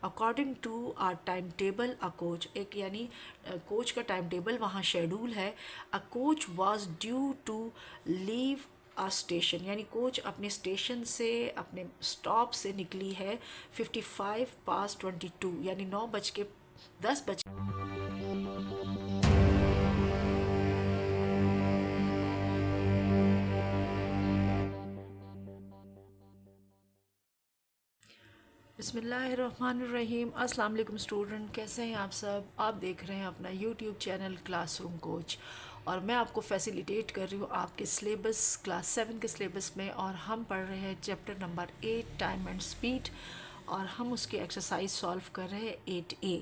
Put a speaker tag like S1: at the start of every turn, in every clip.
S1: According to our time table a coach, एक यानी coach का टाइम टेबल वहाँ शेड्यूल है। A coach was due to leave a station, यानी coach अपने स्टेशन से, अपने स्टॉप से निकली है 55 पास 22, यानी 9:10। बिस्मिल्लाहिर्रहमानिर्रहीम। अस्सलाम वालेकुम स्टूडेंट, कैसे हैं आप सब। आप देख रहे हैं अपना यूट्यूब चैनल क्लासरूम कोच, और मैं आपको फैसिलिटेट कर रही हूँ आपके सिलेबस क्लास 7 के सिलेबस में। और हम पढ़ रहे हैं chapter number 8 time and speed, और हम उसकी एक्सरसाइज सॉल्व कर रहे हैं 8A।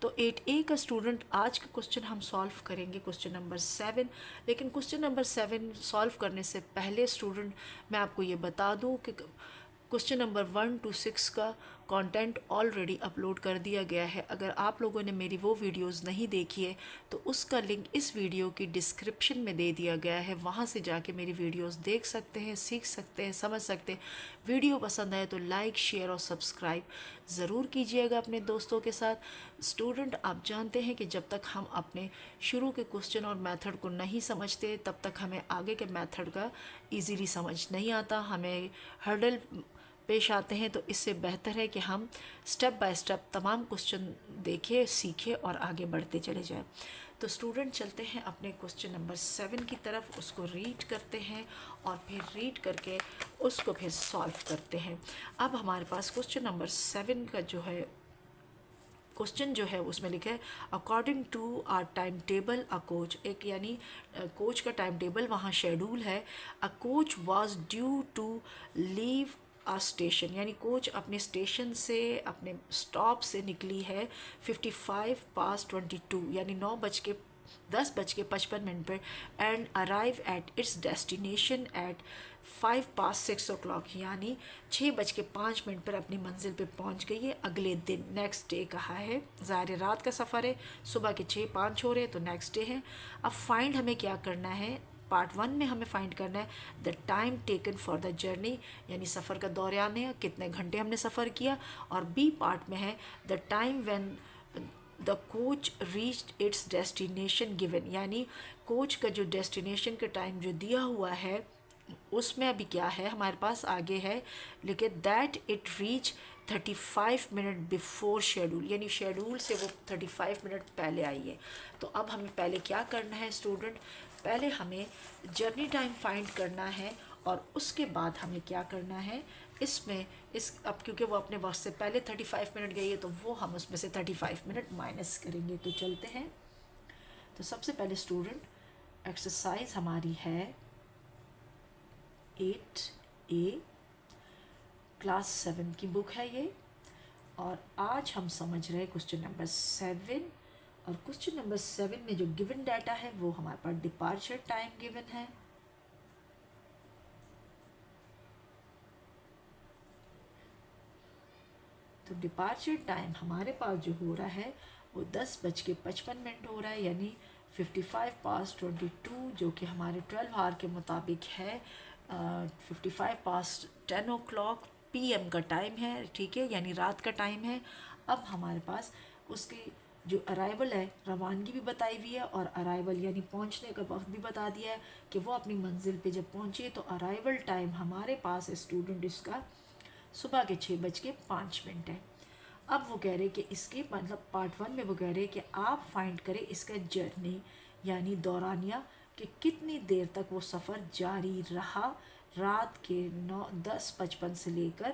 S1: तो 8A का स्टूडेंट आज का क्वेश्चन हम सॉल्व करेंगे क्वेश्चन नंबर 7। लेकिन क्वेश्चन नंबर 7 सॉल्व करने से पहले स्टूडेंट मैं आपको ये बता दूँ कि क्वेश्चन नंबर 1 to 6 का कंटेंट ऑलरेडी अपलोड कर दिया गया है। अगर आप लोगों ने मेरी वो वीडियोस नहीं देखी है तो उसका लिंक इस वीडियो की डिस्क्रिप्शन में दे दिया गया है, वहाँ से जाके मेरी वीडियोस देख सकते हैं, सीख सकते हैं, समझ सकते हैं। वीडियो पसंद आए तो लाइक, शेयर और सब्सक्राइब ज़रूर कीजिएगा अपने दोस्तों के साथ। स्टूडेंट, आप जानते हैं कि जब तक हम अपने शुरू के क्वेश्चन और मेथड को नहीं समझते तब तक हमें आगे के मेथड का ईजीली समझ नहीं आता, हमें हर्डल पेश आते हैं। तो इससे बेहतर है कि हम स्टेप बाय स्टेप तमाम क्वेश्चन देखें, सीखें और आगे बढ़ते चले जाएं। तो स्टूडेंट, चलते हैं अपने क्वेश्चन नंबर 7 की तरफ, उसको रीड करते हैं और फिर रीड करके उसको फिर सॉल्व करते हैं। अब हमारे पास क्वेश्चन नंबर 7 का जो है क्वेश्चन जो है उसमें लिखा है according to our time table a coach, एक यानी कोच का टाइम टेबल वहाँ शेड्यूल है। A coach was due to leave a station, यानी कोच अपने स्टेशन से, अपने स्टॉप से निकली है 55 पास 22, यानी 10:55 पर, and arrive at its destination eight 5 past 6 o'clock, यानी 6:05 पर अपनी मंजिल पे पहुंच गई है अगले दिन। नेक्स्ट डे कहा है, ज़ाहिर रात का सफ़र है, सुबह के 6:05 हो रहे हैं तो नेक्स्ट डे है। अब फाइंड हमें क्या करना है, पार्ट 1 में हमें फाइंड करना है the time taken for the journey, यानी सफ़र का दौरान है, कितने घंटे हमने सफ़र किया। और बी पार्ट में है the time when the coach reached it's destination given, यानी कोच का जो डेस्टिनेशन का टाइम जो दिया हुआ है उसमें अभी क्या है हमारे पास आगे है लिखे that it reach 35 minute before schedule, यानी शेड्यूल से वो 35 मिनट पहले आई है। तो अब हमें पहले क्या करना है स्टूडेंट, पहले हमें जर्नी टाइम फाइंड करना है और उसके बाद हमें क्या करना है इसमें अब क्योंकि वो अपने वक्त से पहले 35 मिनट गई है तो वो हम उसमें से 35 मिनट माइनस करेंगे। तो चलते हैं। तो सबसे पहले स्टूडेंट एक्सरसाइज हमारी है 8A, क्लास 7 की बुक है ये, और आज हम समझ रहे हैं क्वेश्चन नंबर 7। और क्वेश्चन नंबर 7 में जो गिवन डाटा है वो हमारे पास डिपार्चर टाइम गिवन है। तो डिपार्चर टाइम हमारे पास जो हो रहा है वो 10:55 हो रहा है, यानी 55 past 22, जो कि हमारे 12 आवर के मुताबिक है 55 past 10 o'clock PM का टाइम है, ठीक है, यानी रात का टाइम है। अब हमारे पास उसकी जो अराइवल है, रवानगी भी बताई हुई है और अराइवल यानी पहुंचने का वक्त भी बता दिया है कि वो अपनी मंजिल पे जब पहुंचे। तो अराइवल टाइम हमारे पास स्टूडेंट इसका सुबह के 6:05 है। अब वो कह रहे कि इसके मतलब पार्ट 1 में वो कह रहे कि आप फाइंड करें इसका जर्नी यानी दौरानिया कि कितनी देर तक वो सफ़र जारी रहा रात के 9:10:55 से लेकर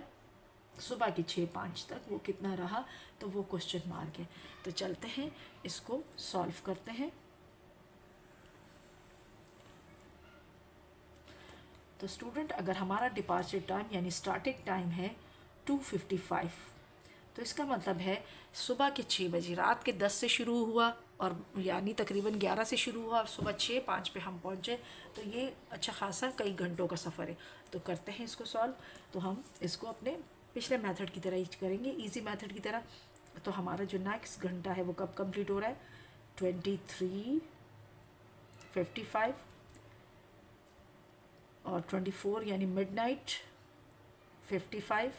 S1: सुबह के 6:05 तक वो कितना रहा। तो वो क्वेश्चन मार्क है। तो चलते हैं इसको सॉल्व करते हैं। तो स्टूडेंट, अगर हमारा डिपार्चर टाइम यानी स्टार्टिंग टाइम है 2:55, तो इसका मतलब है सुबह के 6 बजे, रात के 10 से शुरू हुआ और यानी तकरीबन 11 से शुरू हुआ और सुबह 6:05 पे हम पहुँचे। तो ये अच्छा खासा कई घंटों का सफ़र है। तो करते हैं इसको सॉल्व। तो हम इसको अपने पिछले मेथड की तरह ही करेंगे, इजी मेथड की तरह। तो हमारा जो नेक्स्ट घंटा है वो कब कंप्लीट हो रहा है, 23:55 और 24 यानी मिडनाइट 55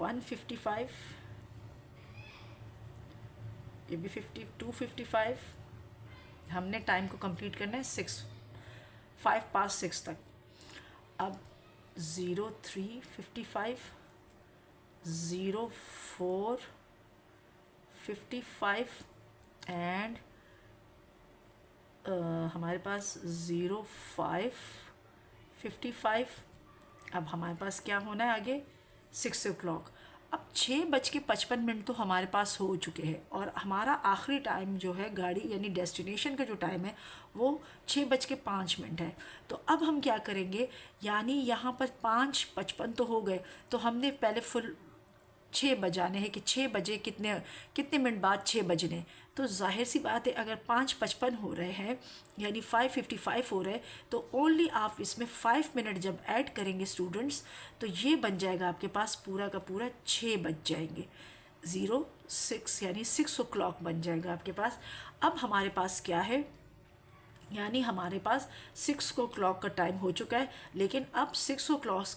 S1: 1:55, ये भी 2:55। हमने टाइम को कंप्लीट करना है 5:06 तक। अब 03:55, 04:55 एंड हमारे पास 05:55। अब हमारे पास क्या होना है आगे, 6 o'clock। अब 6:55 तो हमारे पास हो चुके हैं और हमारा आखिरी टाइम जो है गाड़ी यानी डेस्टिनेशन का जो टाइम है वो 6:05 है। तो अब हम क्या करेंगे, यानी यहाँ पर 5:55 तो हो गए, तो हमने पहले फुल 6 बजाने हैं कि 6 बजे कितने कितने मिनट बाद 6 बजने। तो जाहिर सी बात है अगर 5:55 हो रहे हैं यानी 5:55 हो रहे हैं, तो ओनली आप इसमें 5 मिनट जब ऐड करेंगे स्टूडेंट्स, तो ये बन जाएगा आपके पास पूरा का पूरा 6 बज जाएंगे। 06 यानी 6 o'clock बन जाएगा आपके पास। अब हमारे पास क्या है, यानी हमारे पास 6 o'clock का टाइम हो चुका है, लेकिन अब 6 o'clock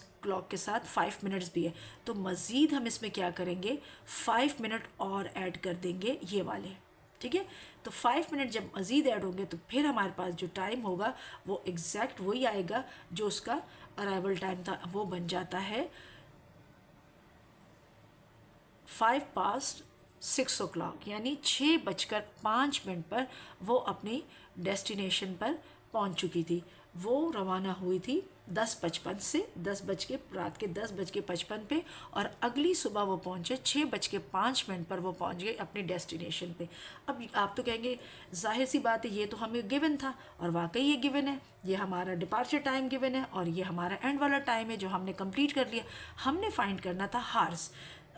S1: के साथ 5 मिनट्स भी है। तो मज़ीद हम इसमें क्या करेंगे, 5 मिनट और ऐड कर देंगे ये वाले, ठीक है। तो 5 मिनट जब मज़ीद ऐड होंगे तो फिर हमारे पास जो टाइम होगा वो एग्जैक्ट वही आएगा जो उसका अराइवल टाइम था, वो बन जाता है 6:05 यानी 6:05 पर वो अपनी डेस्टिनेशन पर पहुंच चुकी थी। वो रवाना हुई थी 10:55 से, रात के 10:55 पे, और अगली सुबह वो पहुंचे 6:05 पर वो पहुंच गए अपनी डेस्टिनेशन पे। अब आप तो कहेंगे जाहिर सी बात है ये तो हमें गिवन था, और वाकई ये गिवन है, ये हमारा डिपार्चर टाइम गिवन है और ये हमारा एंड वाला टाइम है जो हमने कंप्लीट कर लिया। हमने फाइंड करना था हार्स।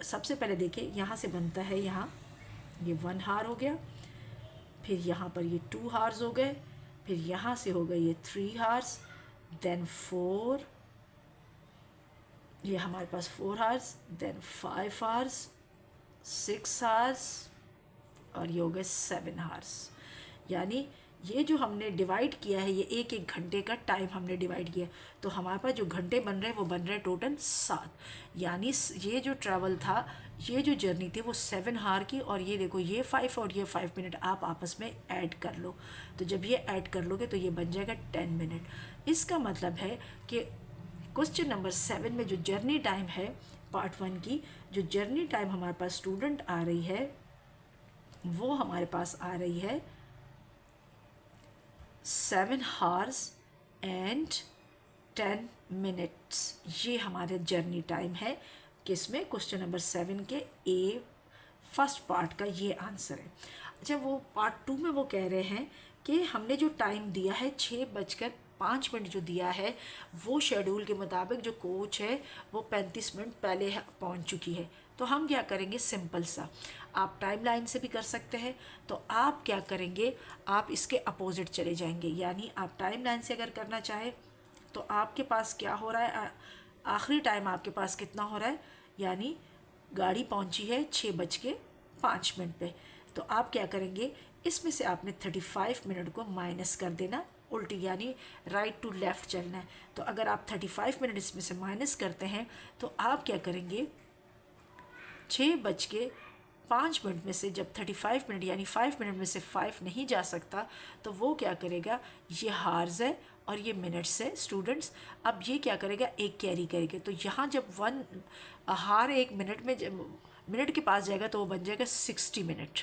S1: सबसे पहले देखिए यहाँ से बनता है, यहाँ ये 1 हार हो गया, फिर यहाँ पर ये 2 हार्स हो गए, फिर यहाँ से हो गए ये 3 हार्स, देन 4, ये हमारे पास 4 हार्स, देन 5 हार्स, 6 हार्स, और ये हो गए 7 हार्स। यानी ये जो हमने डिवाइड किया है, ये एक एक घंटे का टाइम हमने डिवाइड किया, तो हमारे पास जो घंटे बन रहे हैं वो बन रहे हैं टोटल 7। यानी ये जो ट्रैवल था, ये जो जर्नी थी वो 7 हार की, और ये देखो ये 5 और ये 5 मिनट आप आपस में ऐड कर लो। तो जब ये ऐड कर लोगे तो ये बन जाएगा 10 मिनट। इसका मतलब है कि क्वेश्चन नंबर 7 में जो जर्नी टाइम है पार्ट 1 की, जो जर्नी टाइम हमारे पास स्टूडेंट आ रही है वो हमारे पास आ रही है 7 हार्स एंड 10 मिनट्स। ये हमारे जर्नी टाइम है किसमें, क्वेश्चन नंबर 7 के ए फर्स्ट पार्ट का ये आंसर है। अच्छा, वो पार्ट 2 में वो कह रहे हैं कि हमने जो टाइम दिया है 6:05 जो दिया है, वो शेड्यूल के मुताबिक जो कोच है वो 35 मिनट पहले पहुंच चुकी है। तो हम क्या करेंगे, सिंपल सा, आप टाइम लाइन से भी कर सकते हैं। तो आप क्या करेंगे, आप इसके अपोजिट चले जाएंगे, यानी आप टाइम लाइन से अगर करना चाहें तो आपके पास क्या हो रहा है, आखिरी टाइम आपके पास कितना हो रहा है, यानी गाड़ी पहुंची है 6:05 पे। तो आप क्या करेंगे, इसमें से आपने 35 मिनट को माइनस कर देना, उल्टी यानी राइट टू लेफ़्ट चलना है। तो अगर आप 35 मिनट इसमें से माइनस करते हैं तो आप क्या करेंगे, 6:05 में से जब 35 मिनट यानी 5 मिनट में से 5 नहीं जा सकता, तो वो क्या करेगा, ये हार्स है और ये मिनट्स है स्टूडेंट्स। अब ये क्या करेगा, एक कैरी करेगा। तो यहाँ जब 1 हार 1 मिनट में जब मिनट के पास जाएगा तो वो बन जाएगा 60 मिनट,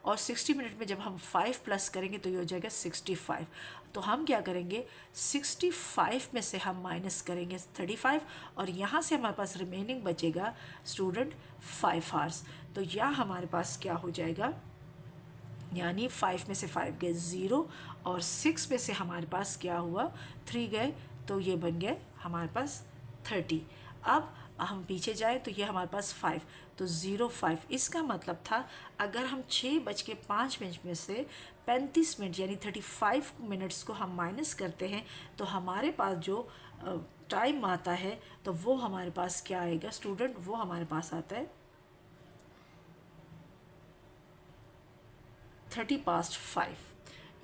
S1: और 60 मिनट में जब हम 5 प्लस करेंगे तो ये हो जाएगा 65। तो हम क्या करेंगे, 65 में से हम माइनस करेंगे 35, और यहाँ से हमारे पास रिमेनिंग बचेगा स्टूडेंट 5 हार्स। तो यह हमारे पास क्या हो जाएगा, यानी 5 में से 5 गए 0, और 6 में से हमारे पास क्या हुआ 3 गए, तो ये बन गए हमारे पास 30। अब हम पीछे जाए तो ये हमारे पास 5, तो 05। इसका मतलब था अगर हम 6:05 में से 35 मिनट यानी 35 मिनट्स को हम माइनस करते हैं तो हमारे पास जो टाइम आता है तो वो हमारे पास क्या आएगा स्टूडेंट, वो हमारे पास आता है 5:30।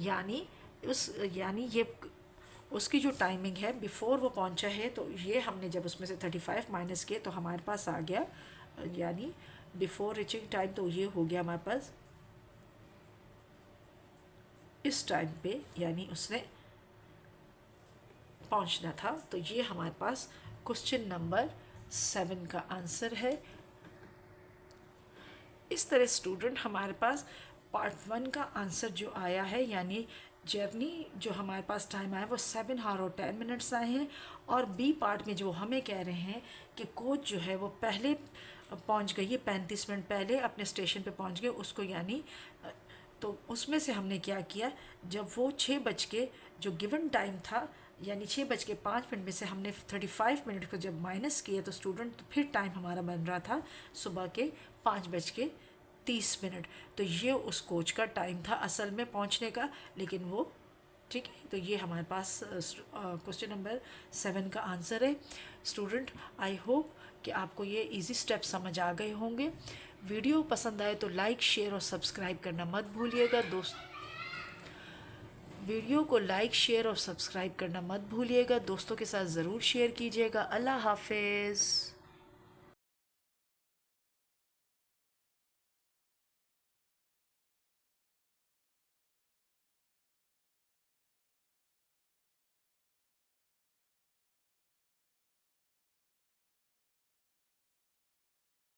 S1: यानी ये उसकी जो टाइमिंग है बिफ़ोर वो पहुंचा है, तो ये हमने जब उसमें से 35 माइनस किए तो हमारे पास आ गया यानी बिफोर रीचिंग टाइम, तो ये हो गया हमारे पास इस टाइम पे, यानी उसने पहुंचना था। तो ये हमारे पास क्वेश्चन नंबर 7 का आंसर है। इस तरह स्टूडेंट हमारे पास पार्ट 1 का आंसर जो आया है, यानी जर्नी जो हमारे पास टाइम आया वो 7 आवर और 10 मिनट्स आए हैं। और बी पार्ट में जो हमें कह रहे हैं कि कोच जो है वो पहले पहुंच गई है, 35 मिनट पहले अपने स्टेशन पे पहुंच गए उसको, यानी तो उसमें से हमने क्या किया, जब वो 6 बज के जो गिवन टाइम था, यानी 6:05 में से हमने 35 मिनट को जब माइनस किया तो स्टूडेंट तो फिर टाइम हमारा बन रहा था सुबह के 5:30। तो ये उस कोच का टाइम था असल में पहुंचने का, लेकिन वो ठीक है। तो ये हमारे पास क्वेश्चन नंबर 7 का आंसर है। स्टूडेंट, आई होप कि आपको ये इजी स्टेप समझ आ गए होंगे। वीडियो पसंद आए तो लाइक, शेयर और सब्सक्राइब करना मत भूलिएगा वीडियो को लाइक, शेयर और सब्सक्राइब करना मत भूलिएगा। दोस्तों के साथ ज़रूर शेयर कीजिएगा। अल्लाह हाफिज़।